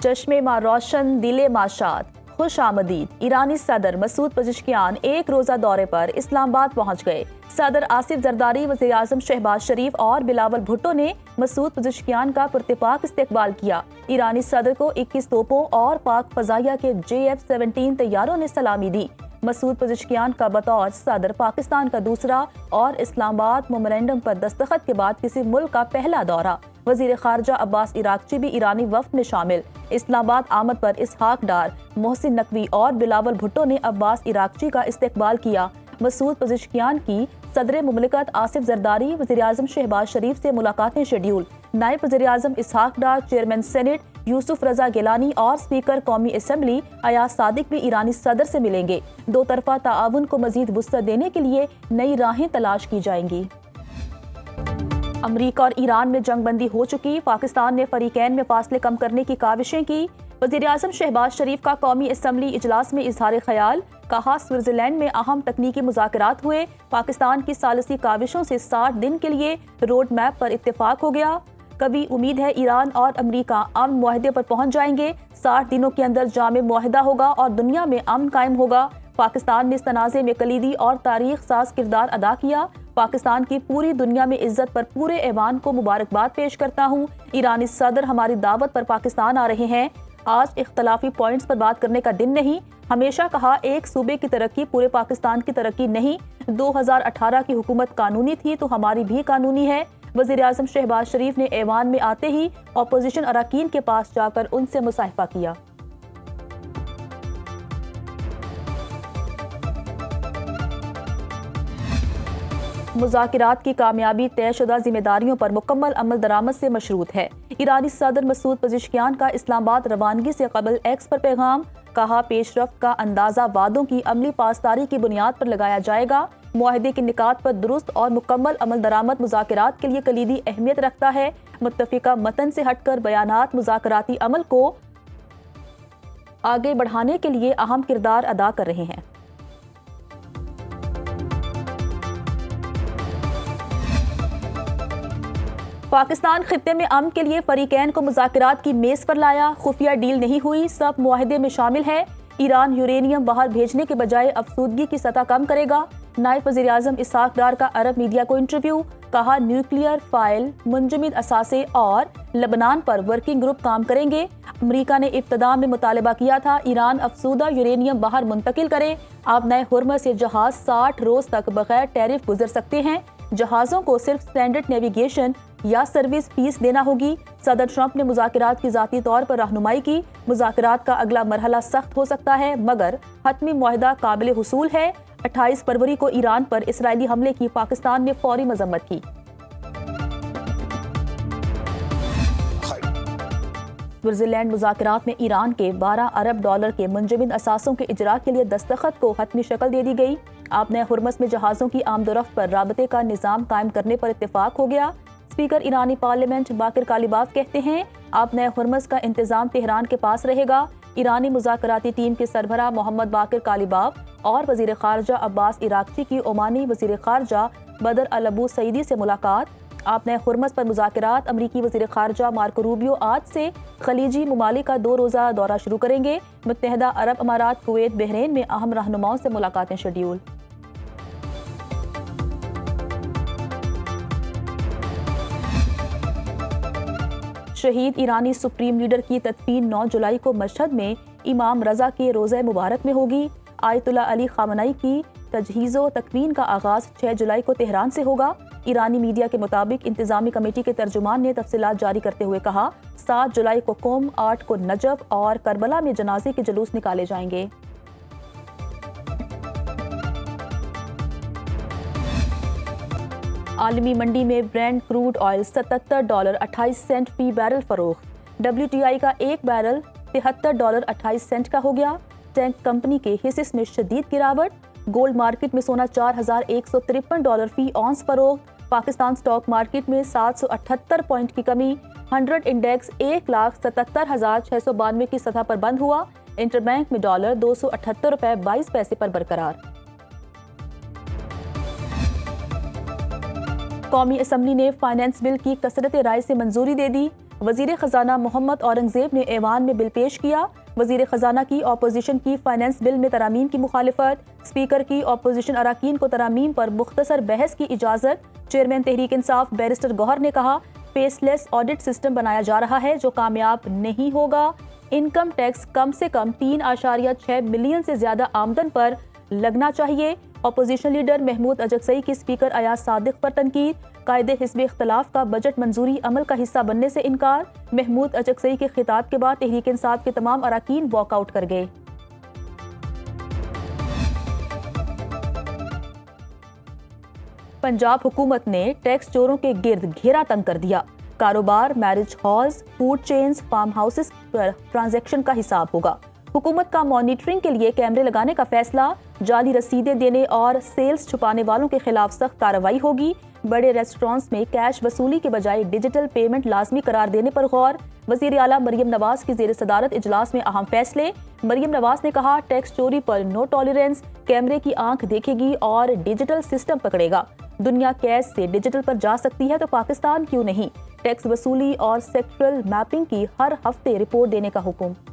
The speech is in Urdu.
چشمے ماں روشن دل ماشاد خوش آمدید۔ ایرانی صدر مسعود پزشکیان ایک روزہ دورے پر اسلام آباد پہنچ گئے۔ صدر آصف زرداری، وزیر اعظم شہباز شریف اور بلاول بھٹو نے مسعود پزشکیان کا پرتپاک استقبال کیا۔ ایرانی صدر کو 21 توپوں اور پاک فضائیہ کے JF-17 طیاروں نے سلامی دی۔ مسعود پزشکیان کا بطور صدر پاکستان کا دوسرا اور اسلام آباد میمورنڈم پر دستخط کے بعد کسی ملک کا پہلا دورہ۔ وزیر خارجہ عباس عراقچی بھی ایرانی وفد میں شامل۔ اسلام آباد آمد پر اسحاق ڈار، محسن نقوی اور بلاول بھٹو نے عباس عراقچی کا استقبال کیا۔ مسعود پزشکیان کی صدر مملکت آصف زرداری، وزیر اعظم شہباز شریف سے ملاقاتیں شیڈیول۔ نائب وزیر اعظم اسحاق ڈار، چیئرمین سینٹ یوسف رضا گیلانی اور اسپیکر قومی اسمبلی ایاز صادق بھی ایرانی صدر سے ملیں گے۔ دو طرفہ تعاون کو مزید وسعت دینے کے لیے نئی راہیں تلاش کی جائیں گی۔ امریکہ اور ایران میں جنگ بندی ہو چکی، پاکستان نے فریقین میں فاصلے کم کرنے کی کاوشیں کی۔ وزیر اعظم شہباز شریف کا قومی اسمبلی اجلاس میں اظہار خیال، کہا سوئٹزرلینڈ میں اہم تکنیکی مذاکرات ہوئے، پاکستان کی ثالثی کاوشوں سے 60 دن کے لیے روڈ میپ پر اتفاق ہو گیا۔ کبھی امید ہے ایران اور امریکہ امن معاہدے پر پہنچ جائیں گے، 60 دنوں کے اندر جامع معاہدہ ہوگا اور دنیا میں امن قائم ہوگا۔ پاکستان نے اس تنازع میں کلیدی اور تاریخ ساز کردار ادا کیا۔ پاکستان کی پوری دنیا میں عزت پر پورے ایوان کو مبارکباد پیش کرتا ہوں۔ ایرانی صدر ہماری دعوت پر پاکستان آ رہے ہیں۔ آج اختلافی پوائنٹس پر بات کرنے کا دن نہیں، ہمیشہ کہا ایک صوبے کی ترقی پورے پاکستان کی ترقی نہیں۔ 2018 کی حکومت قانونی تھی تو ہماری بھی قانونی ہے۔ وزیر اعظم شہباز شریف نے ایوان میں آتے ہی اپوزیشن اراکین کے پاس جا کر ان سے مصافحہ کیا۔ مذاکرات کی کامیابی طے شدہ ذمہ داریوں پر مکمل عمل درآمد سے مشروط ہے۔ ایرانی صدر مسعود پزشکیان کا اسلام آباد روانگی سے قبل ایکس پر پیغام، کہا پیش رفت کا اندازہ وعدوں کی عملی پاسداری کی بنیاد پر لگایا جائے گا۔ معاہدے کے نکات پر درست اور مکمل عمل درآمد مذاکرات کے لیے کلیدی اہمیت رکھتا ہے۔ متفقہ متن سے ہٹ کر بیانات مذاکراتی عمل کو آگے بڑھانے کے لیے اہم کردار ادا کر رہے ہیں۔ پاکستان خطے میں امن کے لیے فریقین کو مذاکرات کی میز پر لایا، خفیہ ڈیل نہیں ہوئی، سب معاہدے میں شامل ہے۔ ایران یورینیم باہر بھیجنے کے بجائے افسودگی کی سطح کم کرے گا۔ نائب وزیر اعظم اسحاق ڈار کا عرب میڈیا کو انٹرویو، کہا نیوکلیئر فائل منجمد اثاثے اور لبنان پر ورکنگ گروپ کام کریں گے۔ امریکہ نے ابتدا میں مطالبہ کیا تھا ایران افسودہ یورینیم باہر منتقل کرے۔ آبنائے ہرمز سے جہاز 60 روز تک بغیر ٹیرف گزر سکتے ہیں۔ جہازوں کو صرف اسٹینڈرڈ نیویگیشن یا سروس فیس دینا ہوگی۔ صدر ٹرمپ نے مذاکرات کی ذاتی طور پر رہنمائی کی۔ مذاکرات کا اگلا مرحلہ سخت ہو سکتا ہے مگر حتمی معاہدہ قابل حصول ہے۔ 28 فروری کو ایران پر اسرائیلی حملے کی پاکستان نے فوری مذمت کی۔ سوئٹزرلینڈ مذاکرات میں ایران کے 12 ارب ڈالر کے منجمد اثاثوں کے اجرا کے لیے دستخط کو حتمی شکل دے دی گئی۔ آبنائے ہرمز میں جہازوں کی آمد و رفت پر رابطے کا نظام قائم کرنے پر اتفاق ہو گیا۔ اسپیکر ایرانی پارلیمنٹ باقر کالیباف کہتے ہیں آبنائے ہرمز کا انتظام تہران کے پاس رہے گا۔ ایرانی مذاکراتی ٹیم کے سربراہ محمد باقر کالیباف اور وزیر خارجہ عباس عراقچی کی عمانی وزیر خارجہ بدر العبو سعیدی سے ملاقات۔ آبنائے ہرمز پر مذاکرات، امریکی وزیر خارجہ مارکو روبیو آج سے خلیجی ممالک کا 2 روزہ دورہ شروع کریں گے۔ متحدہ عرب امارات، کویت، بحرین میں اہم رہنماؤں سے ملاقاتیں شیڈیول۔ شہید ایرانی سپریم لیڈر کی تدفین 9 جولائی کو مشہد میں امام رضا کے روضہ مبارک میں ہوگی۔ آیت اللہ علی خامنئی کی تجہیز و تکفین کا آغاز 6 جولائی کو تہران سے ہوگا۔ ایرانی میڈیا کے مطابق انتظامی کمیٹی کے ترجمان نے تفصیلات جاری کرتے ہوئے کہا 7 جولائی کو قم، 8 کو نجف اور کربلا میں جنازے کے جلوس نکالے جائیں گے۔ عالمی منڈی میں برینڈ کروڈ آئل $77.28 فی بیرل فروخت۔ WTI کا ایک بیرل $73.28 کا ہو گیا۔ ٹینک کمپنی کے حصص میں شدید گراوٹ۔ گولڈ مارکیٹ میں سونا $4153 فی اونس فروخت۔ پاکستان سٹاک مارکیٹ میں 778 پوائنٹ کی کمی۔ 100 انڈیکس 1,77,692 کی سطح پر بند ہوا۔ انٹر بینک میں ڈالر $278.22 پر برقرار۔ قومی اسمبلی نے فائنانس بل کی کثرت رائے سے منظوری دے دی۔ وزیر خزانہ محمد اورنگزیب نے ایوان میں بل پیش کیا۔ وزیر خزانہ کی اپوزیشن کی فائنانس بل میں ترامیم کی مخالفت، اسپیکر کی اپوزیشن اراکین کو ترامیم پر مختصر بحث کی اجازت۔ چیئرمین تحریک انصاف بیرسٹر گوہر نے کہا فیس لیس آڈٹ سسٹم بنایا جا رہا ہے جو کامیاب نہیں ہوگا۔ انکم ٹیکس کم سے کم 3.6 ملین سے زیادہ آمدن پر لگنا چاہیے۔ اپوزیشن لیڈر محمود اجگسئی کی اسپیکر ایاز صادق پر تنقید، قائد حزب اختلاف کا بجٹ منظوری عمل کا حصہ بننے سے انکار۔ محمود اجگسئی کے خطاب کے بعد تحریک انصاف کے تمام اراکین واک آؤٹ کر گئے۔ پنجاب حکومت نے ٹیکس چوروں کے گرد گھیرا تنگ کر دیا۔ کاروبار، marriage halls, food chains, farm houses پر ٹرانزیکشن کا حساب ہوگا۔ حکومت کا مانیٹرنگ کے لیے کیمرے لگانے کا فیصلہ، جعلی رسیدیں دینے اور سیلز چھپانے والوں کے خلاف سخت کارروائی ہوگی۔ بڑے ریسٹورانٹس میں کیش وصولی کے بجائے ڈیجیٹل پیمنٹ لازمی قرار دینے پر غور۔ وزیر اعلیٰ مریم نواز کی زیر صدارت اجلاس میں اہم فیصلے۔ مریم نواز نے کہا ٹیکس چوری پر نو ٹالرنس، کیمرے کی آنکھ دیکھے گی اور ڈیجیٹل سسٹم پکڑے گا۔ دنیا کیش سے ڈیجیٹل پر جا سکتی ہے تو پاکستان کیوں نہیں؟ ٹیکس وصولی اور سیکٹرل میپنگ کی ہر ہفتے رپورٹ دینے کا حکم۔